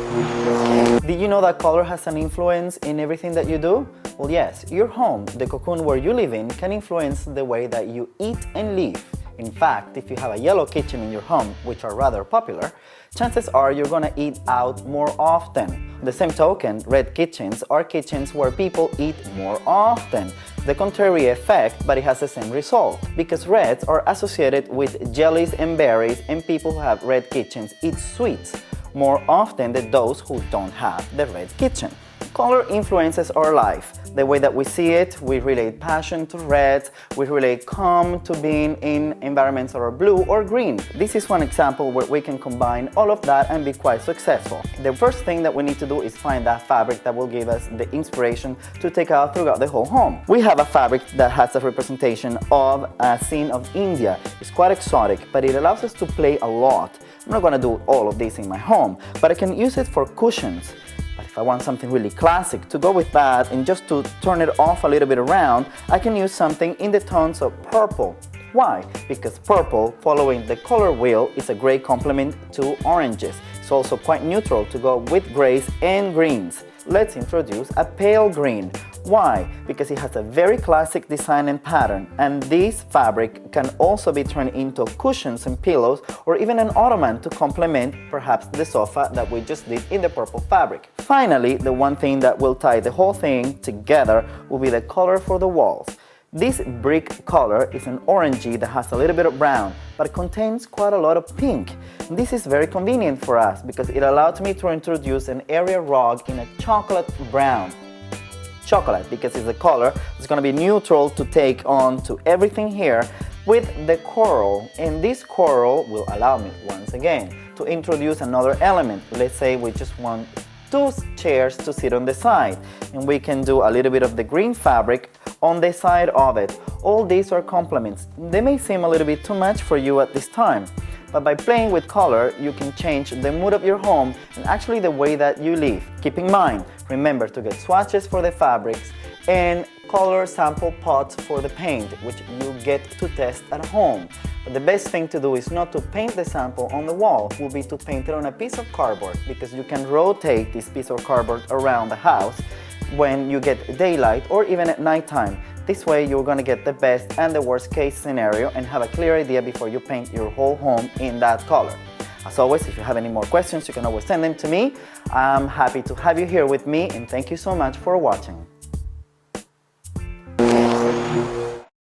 Did you know that color has an influence in everything that you do? Well, yes, your home, the cocoon where you live in, can influence the way that you eat and live. In fact, if you have a yellow kitchen in your home, which are rather popular, chances are you're gonna eat out more often. On the same token, red kitchens are kitchens where people eat more often. The contrary effect, but it has the same result, because reds are associated with jellies and berries, and people who have red kitchens eat sweets more often than those who don't have the red kitchen. Color influences our life. The way that we see it, we relate passion to red, we relate calm to being in environments that are blue or green. This is one example where we can combine all of that and be quite successful. The first thing that we need to do is find that fabric that will give us the inspiration to take out throughout the whole home. We have a fabric that has a representation of a scene of India. It's quite exotic, but it allows us to play a lot. I'm not gonna do all of this in my home, but I can use it for cushions. But if I want something really classic to go with that and just to turn it off a little bit around, I can use something in the tones of purple. Why? Because purple, following the color wheel, is a great complement to oranges. It's also quite neutral to go with grays and greens. Let's introduce a pale green. Why? Because it has a very classic design and pattern, and this fabric can also be turned into cushions and pillows, or even an ottoman to complement perhaps the sofa that we just did in the purple fabric. Finally, the one thing that will tie the whole thing together will be the color for the walls. This brick color is an orangey that has a little bit of brown, but it contains quite a lot of pink. And this is very convenient for us because it allowed me to introduce an area rug in a chocolate brown. Chocolate, because it's a color that's going to be neutral to take on to everything here with the coral, and this coral will allow me once again to introduce another element. Let's say we just want two chairs to sit on the side, and we can do a little bit of the green fabric on the side of it. All these are complements. They may seem a little bit too much for you at this time, but by playing with color, you can change the mood of your home and actually the way that you live. Keep in mind, remember to get swatches for the fabrics and color sample pots for the paint, which you get to test at home. But the best thing to do is not to paint the sample on the wall, will be to paint it on a piece of cardboard, because you can rotate this piece of cardboard around the house when you get daylight or even at nighttime. This way you're going to get the best and the worst case scenario and have a clear idea before you paint your whole home in that color. As always, if you have any more questions, you can always send them to me. I'm happy to have you here with me, and thank you so much for watching.